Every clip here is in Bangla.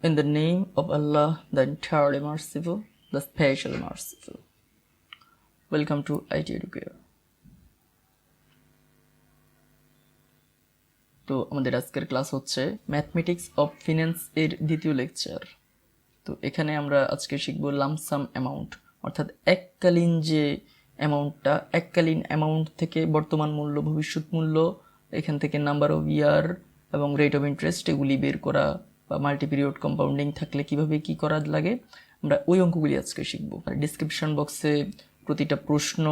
In the name of Allah, the entirely merciful, the specially merciful. Welcome to IT Educare. তো আমাদের আজকের ক্লাস হচ্ছে ম্যাথমেটিক্স অফ ফিন্যান্স এর দ্বিতীয় লেকচার। তো এখানে আমরা আজকে শিখব লামসাম অ্যামাউন্ট, অর্থাৎ এককালীন যে অ্যামাউন্টটা, এককালীন অ্যামাউন্ট থেকে বর্তমান মূল্য, ভবিষ্যৎ মূল্য, এখান থেকে নাম্বার অফ ইয়ার এবং রেট অফ ইন্টারেস্ট এগুলি বের করা, বা মাল্টিপিরিয়ড কম্পাউন্ডিং থাকলে কিভাবে কি করা লাগে, আমরা ওই অঙ্কগুলি আজকে শিখব। ডিসক্রিপশন বক্সে প্রতিটা প্রশ্ন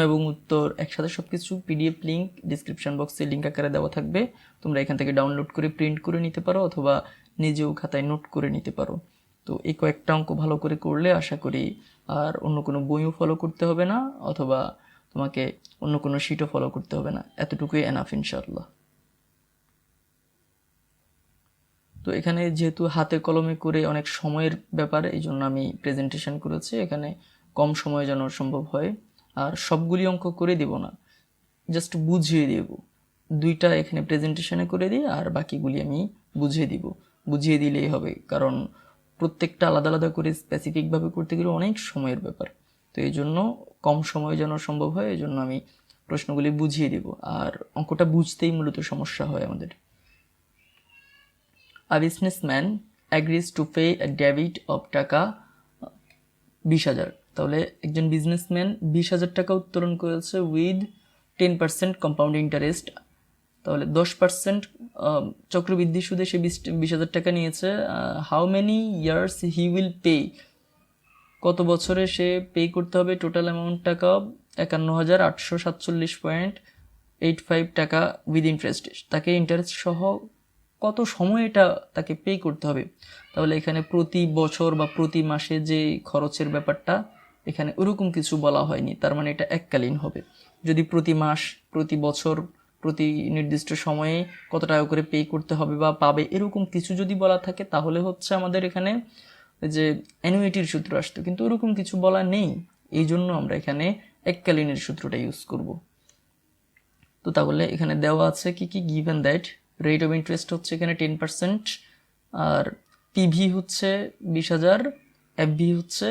এবং উত্তর একসাথে সব কিছু পিডিএফ লিঙ্ক ডিসক্রিপশন বক্সে লিঙ্ক আকারে দেওয়া থাকবে। তোমরা এখান থেকে ডাউনলোড করে প্রিন্ট করে নিতে পারো অথবা নিজেও খাতায় নোট করে নিতে পারো। তো এই কয়েকটা অঙ্ক ভালো করে করলে আশা করি আর অন্য কোনো বইও ফলো করতে হবে না, অথবা তোমাকে অন্য কোনো শিটও ফলো করতে হবে না, এতটুকুই এনাফ ইনশাআল্লাহ। তো এখানে যেহেতু হাতে কলমে করে অনেক সময়ের ব্যাপার, এই জন্য আমি প্রেজেন্টেশন করেছি, এখানে কম সময় যেন সম্ভব হয়। আর সবগুলি অঙ্ক করে দেব না, জাস্ট বুঝিয়ে দেব। দুইটা এখানে প্রেজেন্টেশনে করে দিই আর বাকিগুলি আমি বুঝিয়ে দিলেই হবে, কারণ প্রত্যেকটা আলাদা আলাদা করে স্পেসিফিকভাবে করতে গেলে অনেক সময়ের ব্যাপার। তো এই জন্য কম সময় যেন সম্ভব হয়, এই জন্য আমি প্রশ্নগুলি বুঝিয়ে দেব। আর অঙ্কটা বুঝতেই মূলত সমস্যা হয় আমাদের। A businessman agrees to pay a debit of টাকা 20,000। তাহলে একজন বিজনেসম্যান 20,000 টাকা উত্তোলন করেছে উইথ 10% কম্পাউন্ড ইন্টারেস্ট। তাহলে 10% চক্রবৃদ্ধি সুদে সে 20,000 টাকা নিয়েছে। How many years he will pay, কত বছরে সে পে করতে হবে টোটাল অ্যামাউন্ট টাকা 51,847.85 টাকা উইথ ইন্টারেস্ট। তাকে ইন্টারেস্ট সহ কত সময় এটা তাকে পে করতে হবে। তাহলে এখানে প্রতি বছর বা প্রতি মাসে যে খরচের ব্যাপারটা, এখানে ওরকম কিছু বলা হয়নি, তার মানে এটা এককালীন হবে। যদি প্রতি মাস, প্রতি বছর, প্রতি নির্দিষ্ট সময়ে কত টাকা করে পে করতে হবে বা পাবে, এরকম কিছু যদি বলা থাকে তাহলে হচ্ছে আমাদের এখানে যে অ্যানুইটির সূত্র আসতো, কিন্তু ওরকম কিছু বলা নেই, এই জন্য আমরা এখানে এককালীনের সূত্রটা ইউজ করব। তো তাহলে এখানে দেওয়া আছে কি কি, given that rate of interest হচ্ছে এখানে 10%, আর পিভি হচ্ছে 20,000, এফভি হচ্ছে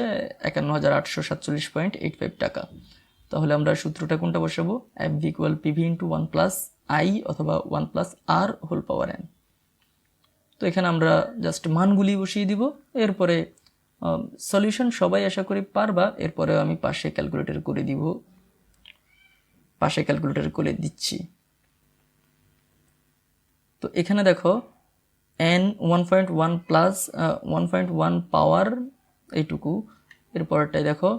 51,847.85 টাকা। তাহলে আমরা সূত্রটা কোনটা বসাবো, FV equal PV into 1+i অথবা 1+r হোল পাওয়ার n। তো এখানে আমরা জাস্ট মানগুলি বসিয়ে দিব, এরপরে সলিউশন সবাই আশা করি পারবা, এরপরে আমি পাশে ক্যালকুলেটর করে দিচ্ছি। তো এখানে দেখো n 1.1 প্লাস 1.1 পাওয়ার এইটুকু, এরপরটাই দেখো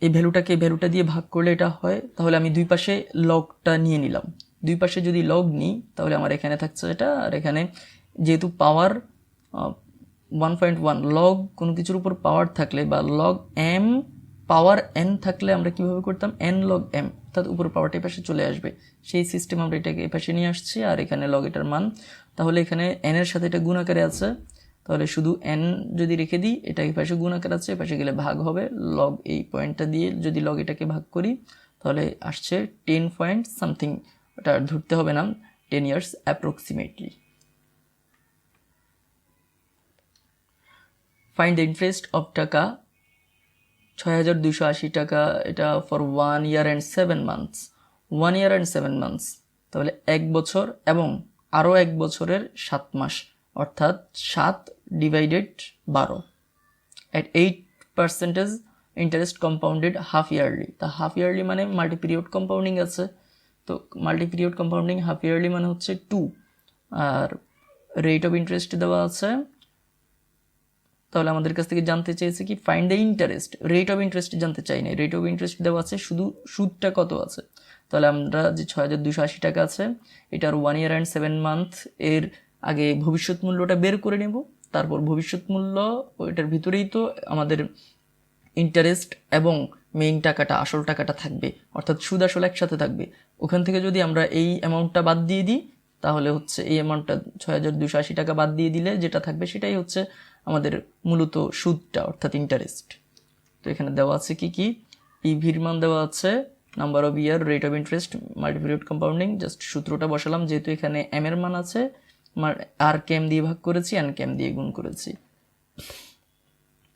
এই ভ্যালুটা দিয়ে ভাগ করলে এটা হয়। তাহলে আমি দুই পাশে লগটা নিয়ে নিলাম, দুই পাশে যদি লগ নিই তাহলে আমার এখানে থাকছে এটা, আর এখানে যেহেতু পাওয়ার 1.1, লগ কোনো কিছুর উপর পাওয়ার থাকলে বা লগ m পাওয়ার n থাকলে আমরা কিভাবে করতাম, n log m, অর্থাৎ উপর পাওয়ারটা এই পাশে চলে আসবে, সেই সিস্টেম আমরা এটাকে এই পাশে নিয়ে আসছি। আর এখানে লগ এটার মান, তাহলে এখানে n এর সাথে এটা গুণ আকারে আছে, তাহলে শুধু n যদি রেখে দিই, এটা এই পাশে গুণ আকার আছে, এই পাশে গেলে ভাগ হবে। লগ এই পয়েন্টটা দিয়ে যদি লগ এটাকে ভাগ করি তাহলে আসছে 10 পয়েন্ট সামথিং, ওটা ধরতে হবে না, 10 years approximately. Find the interest of টাকা 6,280 টাকা, এটা for 1 year and 7 months, 1 year and 7 months, তাহলে 1 বছর এবং আরও 1 বছরের 7 মাস, অর্থাৎ 7/12 at 8% interest compounded half yearly. তা হাফ ইয়ারলি মানে মাল্টিপিরিয়ড কম্পাউন্ডিং আছে, তো মাল্টিপিরিয়ড কম্পাউন্ডিং হাফ ইয়ারলি মানে হচ্ছে 2, আর রেট অফ ইন্টারেস্ট দেওয়া আছে। তাহলে আমাদের কাছ থেকে জানতে চেয়েছে কি, find the interest, rate of interest জানতে চাই না, রেট অফ ইন্টারেস্ট দেওয়া আছে, শুধু সুদটা কত আছে। তাহলে আমরা যে 6,280 টাকা আছে, এটার 1 year and 7 month এর আগে ভবিষ্যৎ মূল্যটা বের করে নেব, তারপর ভবিষ্যৎ মূল্য ওইটার ভিতরেই তো আমাদের ইন্টারেস্ট এবং মেইন টাকাটা, আসল টাকাটা থাকবে, অর্থাৎ সুদ আসল একসাথে থাকবে। ওখান থেকে যদি আমরা এই অ্যামাউন্টটা বাদ দিয়ে দিই তাহলে হচ্ছে এই অ্যামাউন্টটা 6,280 টাকা বাদ দিয়ে দিলে যেটা থাকবে সেটাই হচ্ছে আমাদের মূলত সুদটা, অর্থাৎ ইন্টারেস্ট। তো এখানে দেওয়া আছে কি কি, পিভির মান দেওয়া আছে, number of year, rate of interest, multiperiod compounding, just সূত্রটা বসালাম, যেহেতু এখানে এম এর মান আছে আর কে এম দিয়ে ভাগ করেছি, এন কে এম দিয়ে গুণ করেছি,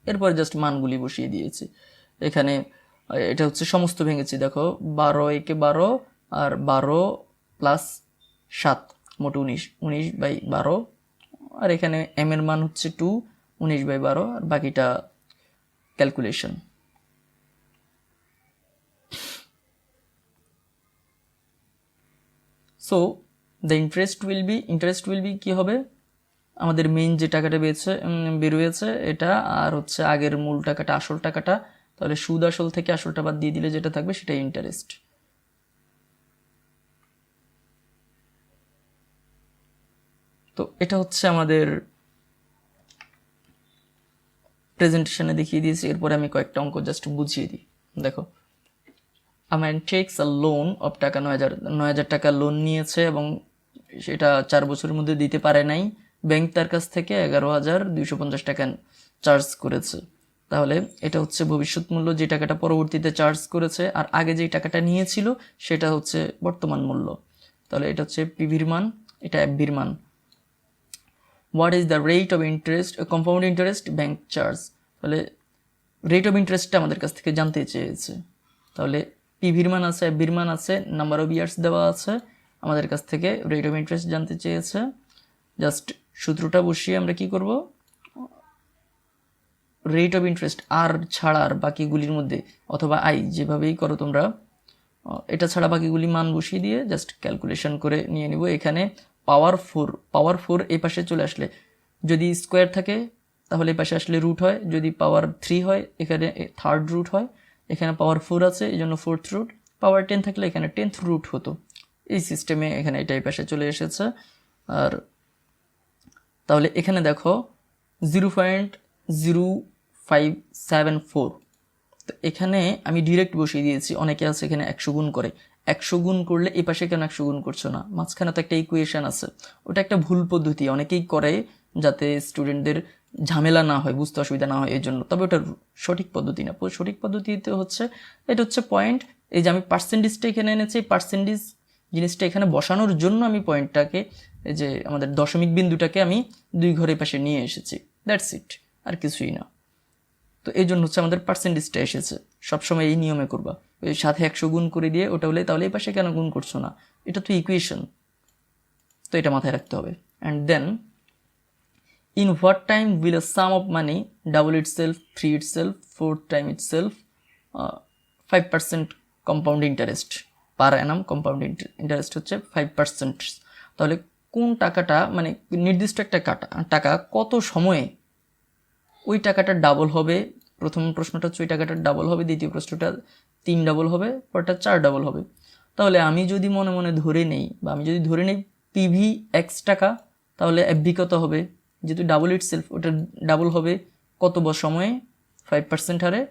এরপর জাস্ট মানগুলি বসিয়ে দিয়েছি এখানে। এটা হচ্ছে সমস্ত ভেঙেছি, দেখো 12 আর 12 প্লাস 7 মোট 19, 19/12, আর এখানে এম এর মান হচ্ছে 2, 19/12, আর বাকিটা calculation. So the interest will be কি হবে, আমাদের মেইন যে টাকাটা বেরোয়েছে এটা, আর হচ্ছে আগের মূল টাকাটা, আসল টাকাটা, তাহলে সুদ আসল থেকে আসলটা বাদ দিয়ে দিলে যেটা থাকবে সেটাই ইন্টারেস্ট। তো এটা হচ্ছে আমাদের প্রেজেন্টেশনে দেখিয়ে দিয়েছি। এরপরে আমি কয়েকটা অঙ্ক জাস্ট বুঝিয়ে দিই। দেখো, a man takes a loan of টাকা 9,000 টাকা লোন নিয়েছে এবং সেটা 4 বছরের মধ্যে দিতে পারে নাই। ব্যাংক তার কাছ থেকে 11,250 টাকা চার্জ করেছে। তাহলে এটা হচ্ছে ভবিষ্যৎ মূল্য, যে টাকাটা পরবর্তীতে চার্জ করেছে, আর আগে যেই টাকাটা নিয়েছিল সেটা হচ্ছে বর্তমান মূল্য। তাহলে এটা হচ্ছে পিভির মান, এটা এফভির মান। What is the rate of interest, compound interest bank charge. তাহলে রেট অফ ইন্টারেস্টটা আমাদের কাছ থেকে জানতে চেয়েছে। তাহলে পিভির মান আছে, এফভির মান আছে, নাম্বার অফ ইয়ার্স দেওয়া আছে, আমাদের কাছ থেকে রেট অফ ইন্টারেস্ট জানতে চেয়েছে। জাস্ট সূত্রটা বসিয়ে আমরা কি করব, রেট অফ ইন্টারেস্ট আর ছাড়া আর বাকিগুলির মধ্যে, অথবা আই, যেভাবেই করো তোমরা, এটা ছাড়া বাকিগুলি মান বসিয়ে দিয়ে জাস্ট ক্যালকুলেশন করে নিয়ে নিব। এখানে পাওয়ার 4 এই পাশে চলে আসলে, যদি স্কোয়ার থাকে তাহলে এই পাশে আসলে রুট হয়, যদি পাওয়ার 3 হয় এখানে থার্ড রুট হয়, এখানে পাওয়ার 4 আছে এই জন্য ফোর্থ রুট, পাওয়ার 10 থাকলে এখানে 10th রুট হতো। এই সিস্টেমে এখানে এটা এই পাশে চলে এসেছে। আর তাহলে এখানে দেখো 0.0574, তো এখানে আমি ডিরেক্ট বসিয়ে দিয়েছি। অনেকে আছে এখানে 100 গুণ করে, 100 গুণ করলে এই পাশে কেন 100 গুণ করছো না, মাঝখানে তো একটা ইকুয়েশন আছে, ওটা একটা ভুল পদ্ধতি, অনেকেই করে যাতে স্টুডেন্টদের ঝামেলা না হয়, বুঝতে অসুবিধা না হয় এই জন্য, তবে ওটা সঠিক পদ্ধতি না। সঠিক পদ্ধতিতে হচ্ছে, এটা হচ্ছে পয়েন্ট, এই যে আমি পার্সেন্টেজটা এখানে এনেছি, পার্সেন্টেজ জিনিসটা এখানে বসানোর জন্য আমি পয়েন্টটাকে, এই যে আমাদের দশমিক বিন্দুটাকে আমি 2 ঘরের পাশে নিয়ে এসেছি, দ্যাটস ইট, আর কিছুই না। তো এই জন্য হচ্ছে আমাদের পার্সেন্টেজটা এসেছে, সবসময় এই নিয়মে করবা, ওই সাথে 100 গুণ করে দিয়ে ওটা হলে, তাহলে এই পাশে কেন গুণ করছো না, এটা তো ইকুয়েশন, তো এটা মাথায় রাখতে হবে। And then, in what time will a sum of money double itself, 3 itself, 4 time itself, 5% compound interest per annum, compound interest হচ্ছে 5%। তাহলে কোন টাকাটা, মানে নির্দিষ্ট একটা টাকা কত সময়ে ওই টাকাটা ডাবল হবে, প্রথম প্রশ্নটা হচ্ছে ওই টাকাটা ডাবল হবে, দ্বিতীয় প্রশ্নটা 3 ডাবল হবে, পরটা 4 ডাবল হবে। তাহলে আমি যদি মনে মনে ধরে নেই, বা আমি যদি ধরে নেই পিভি এক্স টাকা, তাহলে এফভি কত হবে, যেহেতু ডাবল ইটসেলফ, ওটা ডাবল হবে কত সময়ে, 5% হারে।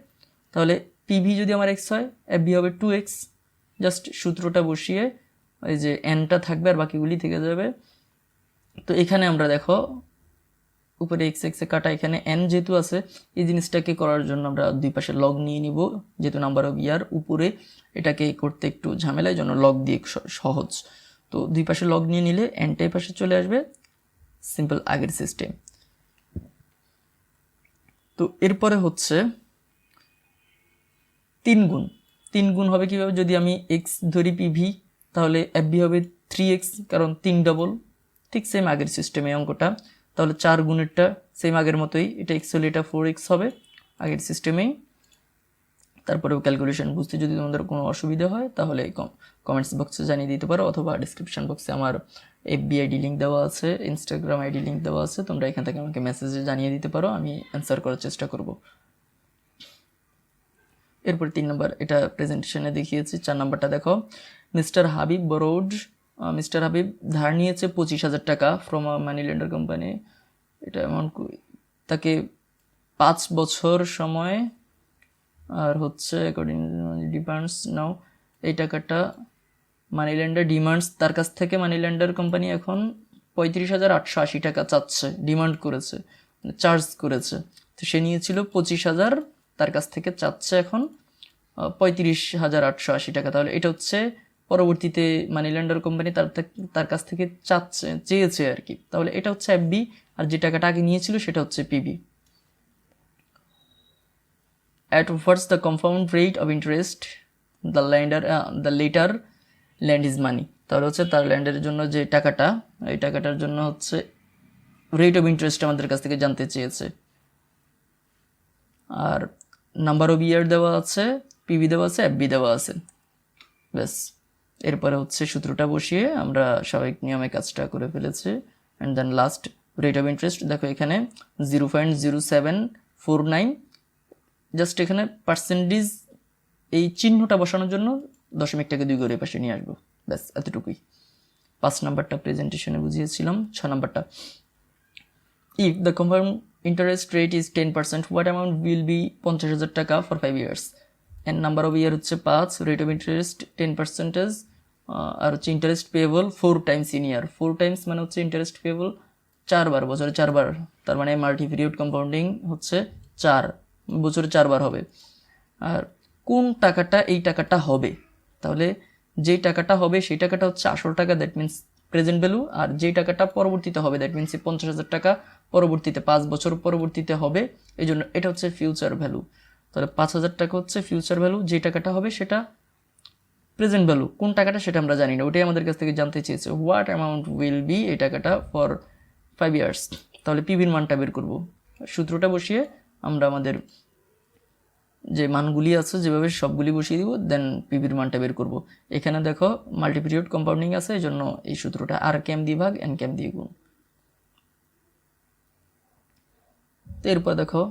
তাহলে পিভি যদি আমার এক্স হয়, এফভি হবে 2x। জাস্ট সূত্রটা বসিয়ে ওই যে এনটা থাকবে আর বাকিগুলি থেকে যাবে। তো এখানে আমরা দেখো উপরে এক্স এক্সে কাটা, এখানে এন যেহেতু আছে, এই জিনিসটাকে করার জন্য আমরা দুই পাশে লগ নিয়ে নিব, যেহেতু নাম্বার অফ ইয়ার উপরে, এটাকে করতে একটু ঝামেলার জন্য লগ দিয়ে সহজ। তো দুই পাশে লগ নিয়ে নিলে এনটা এই পাশে চলে আসবে, সিম্পল আগের সিস্টেম। তো এরপরে হচ্ছে 3 গুণ হবে কিভাবে, যদি আমি এক্স ধরি পিভি, তাহলে এফভি হবে 3x, কারণ 3 ডবল, ঠিক সেম আগের সিস্টেমে অঙ্কটা। তাহলে 4 গুণেরটা সেম আগের মতোই, এটা এক্স হলে এটা 4x হবে আগের সিস্টেমেই। তারপরেও ক্যালকুলেশন বুঝতে যদি তোমাদের কোনো অসুবিধা হয় তাহলে কমেন্টস বক্সে জানিয়ে দিতে পারো, অথবা ডিসক্রিপশন বক্সে আমার এফবি আইডি লিঙ্ক দেওয়া আছে, ইনস্টাগ্রাম আইডি লিঙ্ক দেওয়া আছে, তোমরা এখান থেকে আমাকে মেসেজে জানিয়ে দিতে পারো, আমি অ্যান্সার করার চেষ্টা করব। এরপর 3 নম্বর, এটা প্রেজেন্টেশনে দেখিয়েছি। 4 নম্বরটা দেখো, মিস্টার হাবিব ধার নিয়েছে 25,000 টাকা from a money lender company. এটা এমন তাকে 5 বছর সময়, আর হচ্ছে অ্যাকর্ডিং ডিমান্ডস নাও, এই টাকাটা মানি লেন্ডার ডিমান্ডস তার কাছ থেকে, মানি লেন্ডার কোম্পানি এখন 35,880 টাকা চাচ্ছে, ডিমান্ড করেছে, চার্জ করেছে। তো সে নিয়েছিল 25,000, তার কাছ থেকে চাচ্ছে এখন 35,880 টাকা। তাহলে এটা হচ্ছে পরবর্তীতে মানি লেন্ডার কোম্পানি তার কাছ থেকে চেয়েছে আর কি, তাহলে এটা হচ্ছে এফবি, আর যে টাকাটা আগে নিয়েছিল সেটা হচ্ছে PB. At what's the compound rate of interest the later lend his money, তাহলে হচ্ছে তার ল্যান্ডের জন্য যে টাকাটা, এই টাকাটার জন্য হচ্ছে রেট অফ ইন্টারেস্ট আমাদের কাছ থেকে জানতে চেয়েছে। আর নাম্বার অফ ইয়ার দেওয়া আছে, পিবি দেওয়া আছে, এফবি দেওয়া আছে, ব্যাস। এরপরে হচ্ছে সূত্রটা বসিয়ে আমরা স্বাভাবিক নিয়মে কাজটা করে ফেলেছি। And then last rate of interest, দেখো এখানে 0.0749, জাস্ট এখানে পার্সেন্টেজ এই চিহ্নটা বসানোর জন্য দশমিকটাকে 2 ঘরের পাশে নিয়ে আসবো, ব্যাস এতটুকুই। 5 নাম্বারটা প্রেজেন্টেশনে বুঝিয়েছিলাম। 6 নাম্বারটা, if the compound interest rate is 10%, what amount will be 50,000 টাকা for 5 years, and number of year হচ্ছে 5, রেট অফ ইন্টারেস্ট 10%, আর হচ্ছে interest payable 4 times in year. 4 times মানে হচ্ছে ইন্টারেস্ট পেয়েবল 4 বার, বছরে 4 বার, তার মানে মাল্টি পিরিয়ড কম্পাউন্ডিং হচ্ছে 4 বছরে 4 বার হবে। আর কোন টাকাটা এই টাকাটা হবে, তাহলে যেই টাকাটা হবে সেই টাকাটা হচ্ছে আসল টাকা, দ্যাট মিনস প্রেজেন্ট ভ্যালু, আর যেই টাকাটা পরবর্তীতে হবে দ্যাট মিনস 50,000 টাকা পরবর্তীতে 5 বছর পরবর্তীতে হবে, এই জন্য এটা হচ্ছে ফিউচার ভ্যালু। তাহলে 5,000 টাকা হচ্ছে ফিউচার ভ্যালু, যে টাকাটা হবে সেটা প্রেজেন্ট ভ্যালু, কোন টাকাটা সেটা আমরা জানি না, ওটাই আমাদের কাছ থেকে জানতে চেয়েছে। হোয়াট অ্যামাউন্ট উইল বি, এই টাকাটা ফর 5 years, তাহলে পিভির মানটা বের করব। সূত্রটা বসিয়ে আমরা আমাদের যে মানগুলি আছে যেভাবে সবগুলি বসিয়ে দিব, দেন পিভির মানটা বের করব। এখানে দেখো মাল্টিপিরিয়ড কম্পাউন্ডিং আছে, এই জন্য এই সূত্রটা আর ক্যাম দিয়ে ভাগ এন ক্যাম দিয়ে গুণ। তো এরপর দেখো,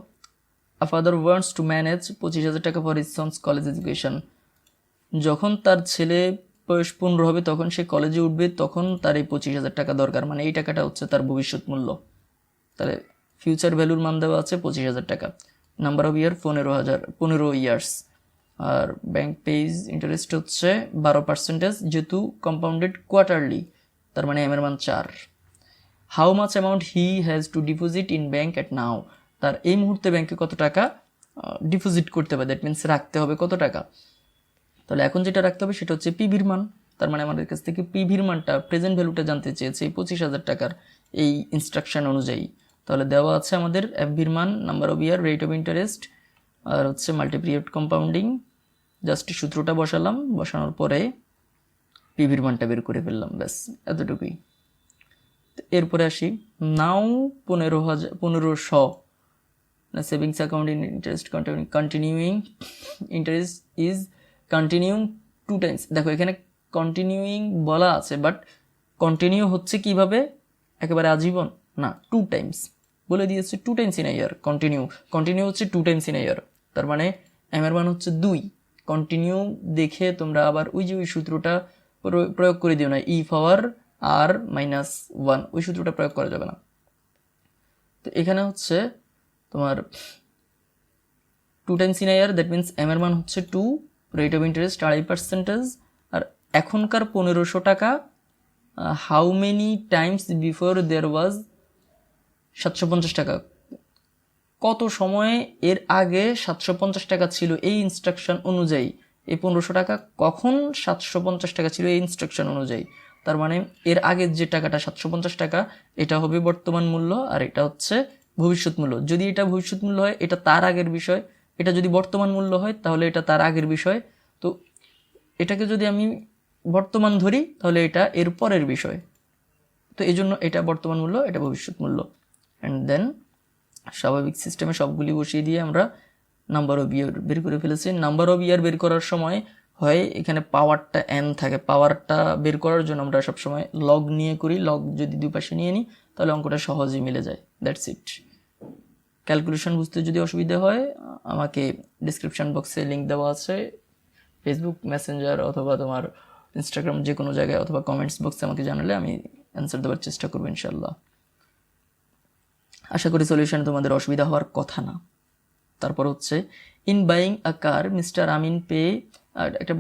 আ ফাদার ওয়ান্টস টু ম্যানেজ 25,000 টাকা for his sons college education, যখন তার ছেলে বয়স 15 হবে তখন সে কলেজে উঠবে, তখন তার এই 25,000 টাকা দরকার, মানে এই টাকাটা হচ্ছে তার ভবিষ্যৎ মূল্য। তাহলে ফিউচার ভ্যালুর মান দেওয়া আছে 25,000 টাকা, নাম্বার অফ ইয়ার 15 ইয়ার্স, আর ব্যাংক পেজ ইন্টারেস্ট হচ্ছে 12%, যেহেতু কম্পাউন্ডেড কোয়ার্টারলি, তার মানে এম এর মান 4। How much amount he has to deposit in bank at now, তার এই মুহূর্তে ব্যাংকে কত টাকা ডিপোজিট করতে হবে, দ্যাট মিনস রাখতে হবে কত টাকা। তাহলে এখন যেটা রাখতে হবে সেটা হচ্ছে পিভির মান, তার মানে আমাদের কাছ থেকে পিভির মানটা প্রেজেন্ট ভ্যালুটা জানতে চেয়েছে এই 25,000 টাকার এই ইনস্ট্রাকশন অনুযায়ী। তাহলে দেওয়া আছে আমাদের এফবির মান, number of year, rate of interest, আর হচ্ছে মাল্টিপিরিয়ড কম্পাউন্ডিং, জাস্ট সূত্রটা বসালাম, বসানোর পরে পিভির মানটা বের করে ফেললাম, ব্যাস এতটুকুই। এরপরে আসি, নাও 1500 savings account in interest continuing interest is continuing 2 times, দেখো এখানে কন্টিনিউইং বলা আছে, বাট কন্টিনিউ হচ্ছে কিভাবে, একেবারে আজীবন না, 2 times বলে দিয়েছে, 2 times in a year. Continue হচ্ছে 2 times ইন আ ইয়ার, তার মানে এম এর মান হচ্ছে 2। কন্টিনিউ দেখে তোমরা আবার ওই যে ওই সূত্রটা প্রয়োগ করে দিও না, ই পাওয়ার আর -1, ওই সূত্রটা প্রয়োগ করা যাবে না। তো এখানে হচ্ছে তোমার 2 times in a year, that means M এর মান হচ্ছে 2, রেট অফ ইন্টারেস্ট 2.5%, আর এখনকার 1500 টাকা how many times before there was 750 টাকা, কত সময়ে এর আগে 750 টাকা ছিল এই ইনস্ট্রাকশন অনুযায়ী, এই 1500 টাকা কখন 750 টাকা ছিল এই ইনস্ট্রাকশন অনুযায়ী, তার মানে এর আগের যে টাকাটা 750 টাকা এটা হবে বর্তমান মূল্য, আর এটা হচ্ছে ভবিষ্যৎ মূল্য। যদি এটা ভবিষ্যৎ মূল্য হয় এটা তার আগের বিষয়, এটা যদি বর্তমান মূল্য হয় তাহলে এটা তার আগের বিষয়। তো এটাকে যদি আমি বর্তমান ধরি তাহলে এটা এর পরের বিষয়, তো এই জন্য এটা বর্তমান মূল্য, এটা ভবিষ্যৎ মূল্য। অ্যান্ড দেন স্বাভাবিক সিস্টেমে সবগুলি বসিয়ে দিয়ে আমরা নাম্বার অফ ইয়ার বের করে ফেলেছি। নাম্বার অফ ইয়ার বের করার সময় হয় এখানে পাওয়ারটা এন থাকে, পাওয়ারটা বের করার জন্য আমরা সবসময় লগ নিয়ে করি, লগ যদি দুই পাশে নিয়ে নিই তাহলে অঙ্কটা সহজেই মিলে যায়, দ্যাটস ইট। ক্যালকুলেশন বুঝতে যদি অসুবিধা হয় আমাকে ডিসক্রিপশন বক্সে লিঙ্ক দেওয়া আছে, ফেসবুক মেসেঞ্জার অথবা তোমার ইনস্টাগ্রাম যে কোনো জায়গায়, অথবা কমেন্টস বক্সে আমাকে জানালে আমি অ্যান্সার দেওয়ার চেষ্টা করবো ইনশাল্লাহ। আশা করি সলিউশন তোমাদের অসুবিধা হওয়ার কথা না। তারপর হচ্ছে, in buying a car mister Amin pay, একটা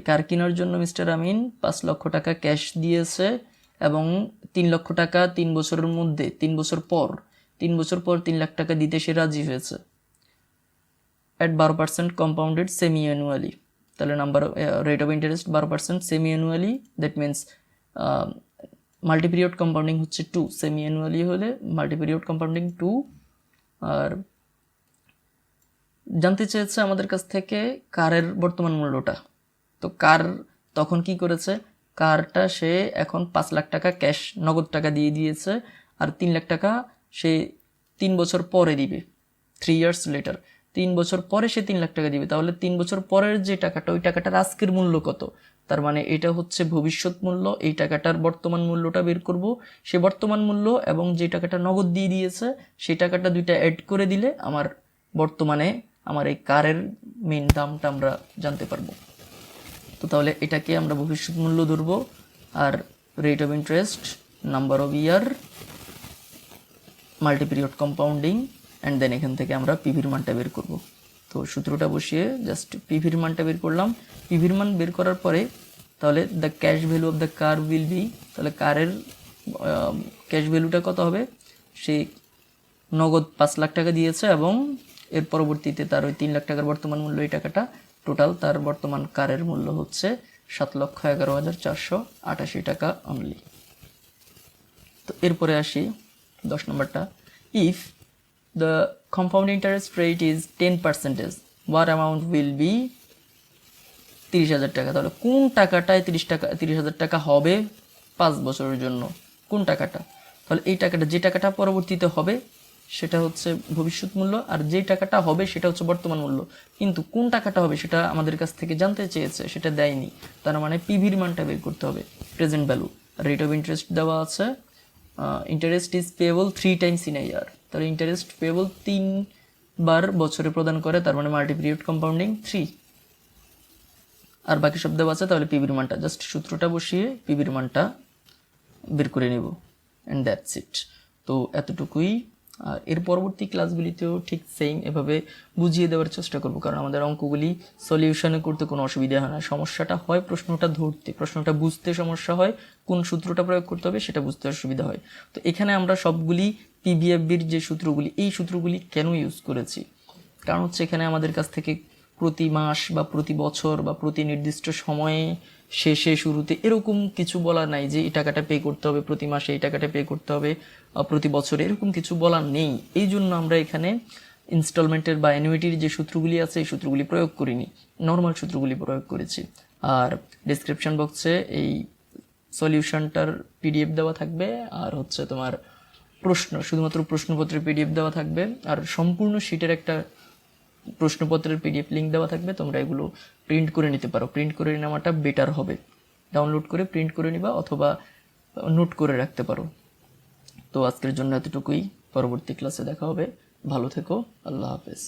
কার কেনার জন্য মিস্টার আমিন 5 লক্ষ টাকা ক্যাশ দিয়েছে এবং 3 লক্ষ টাকা 3 বছরের মধ্যে 3 বছর পর 3 লাখ টাকা দিতে সে রাজি হয়েছে, অ্যাট 12% কম্পাউন্ডেড সেমি অ্যানুয়ালি। তাহলে number rate of interest 12%, semi annually that means multiperiod compounding হচ্ছে 2, সেমি অ্যানুয়ালি হলে মাল্টিপিরিয়ড কম্পাউন্ডিং 2। আর জানতে চেয়েছে আমাদের কাছ থেকে কারের বর্তমান মূল্যটা। তো কার তখন কি করেছে, কারটা সে এখন 5 লাখ টাকা ক্যাশ নগদ টাকা দিয়ে দিয়েছে, আর 3 লাখ টাকা সে 3 বছর পরে দিবে, 3 ইয়ার্স লেটার। 3 বছর পরে সে 3 লাখ টাকা দিবে। তাহলে 3 বছর পরের যে টাকাটা, ওই টাকাটার আজকের মূল্য কত? তার মানে এটা হচ্ছে ভবিষ্যৎ মূল্য। এই টাকাটার বর্তমান মূল্যটা বের করব। সে বর্তমান মূল্য এবং যে টাকাটা নগদ দিয়ে দিয়েছে সেই টাকাটা দুইটা অ্যাড করে দিলে আমার বর্তমানে আমার এই কারের মেইন দামটা আমরা জানতে পারবো। তো তাহলে এটাকে আমরা ভবিষ্যৎ মূল্য ধরবো, আর rate of interest, number of year, multiperiod compounding, and then এখান থেকে আমরা পিভির মানটা বের করব। তো সূত্রটা বসিয়ে জাস্ট পিভির মানটা বের করলাম। পিভির মান বের করার পরে তাহলে the cash value of the car will be, তাহলে কারের ক্যাশ ভ্যালুটা কত হবে? সে নগদ 5 লাখ টাকা দিয়েছে এবং এর পরবর্তীতে তার ওই 3 লাখ টাকার বর্তমান মূল্য, এই টাকাটা টোটাল তার বর্তমান কারের মূল্য হচ্ছে 7,11,488 টাকা অনলি। তো এরপরে আসি 10 নম্বরটা। If the compound interest rate is 10%, what amount will B? 30,000 টাকা। তাহলে কোন টাকাটায় 30,000 টাকা হবে 5 বছরের জন্য? কোন টাকাটা? তাহলে এই টাকাটা, যে টাকাটা পরবর্তীতে হবে সেটা হচ্ছে ভবিষ্যৎ মূল্য, আর যে টাকাটা হবে সেটা হচ্ছে বর্তমান মূল্য। কিন্তু কোন টাকাটা হবে সেটা আমাদের কাছ থেকে জানতে চেয়েছে, সেটা দেয়নি। তার মানে পিভির মানটা বের করতে হবে, present value. Rate of interest দেওয়া আছে, interest is payable 3 times in a year. তাহলে ইন্টারেস্ট পেয়েবল 3 বার বছরে প্রদান করে, তার মানে মাল্টিপিরিয়ড কম্পাউন্ডিং 3। আর বাকি সব দেওয়া আছে। তাহলে পিভির মানটা জাস্ট সূত্রটা বসিয়ে পিভির মানটা বের করে নেব, অ্যান্ড দ্যাটস ইট। তো এতটুকুই। আর এর পরবর্তী ক্লাসগুলিতেও ঠিক সেম এভাবে বুঝিয়ে দেওয়ার চেষ্টা করব, কারণ আমাদের অঙ্কগুলি সলিউশনে করতে কোনো অসুবিধা হয় না। সমস্যাটা হয় প্রশ্নটা ধরতে, প্রশ্নটা বুঝতে সমস্যা হয়, কোন সূত্রটা প্রয়োগ করতে হবে সেটা বুঝতে অসুবিধা হয়। তো এখানে আমরা সবগুলি পিভিএফবির যে সূত্রগুলি, এই সূত্রগুলি কেন ইউজ করেছি? কারণ হচ্ছে এখানে আমাদের কাছ থেকে প্রতি মাস বা প্রতি বছর বা প্রতি নির্দিষ্ট সময়ে, শেষে, শুরুতে এরকম কিছু বলা নাই যে এই টাকাটা পে করতে হবে প্রতি মাসে, এই টাকাটা পে করতে হবে প্রতি বছরে, এরকম কিছু বলা নেই। এই জন্য আমরা এখানে ইনস্টলমেন্টের বা অ্যানুইটির যে সূত্রগুলি আছে এই সূত্রগুলি প্রয়োগ করিনি, নর্মাল সূত্রগুলি প্রয়োগ করেছি। আর ডেসক্রিপশন বক্সে এই সলিউশনটার পিডিএফ দেওয়া থাকবে, আর হচ্ছে তোমার প্রশ্ন, শুধুমাত্র প্রশ্নপত্রের পিডিএফ দেওয়া থাকবে, আর সম্পূর্ণ শীটের একটা প্রশ্নপত্রের পিডিএফ লিঙ্ক দেওয়া থাকবে। তোমরা এগুলো প্রিন্ট করে নিতে পারো। প্রিন্ট করে নেওয়াটা বেটার হবে, ডাউনলোড করে প্রিন্ট করে নিবা অথবা নোট করে রাখতে পারো। তো আজকের জন্য এতটুকুই, পরবর্তী ক্লাসে দেখা হবে। ভালো থেকো, আল্লাহ হাফেজ।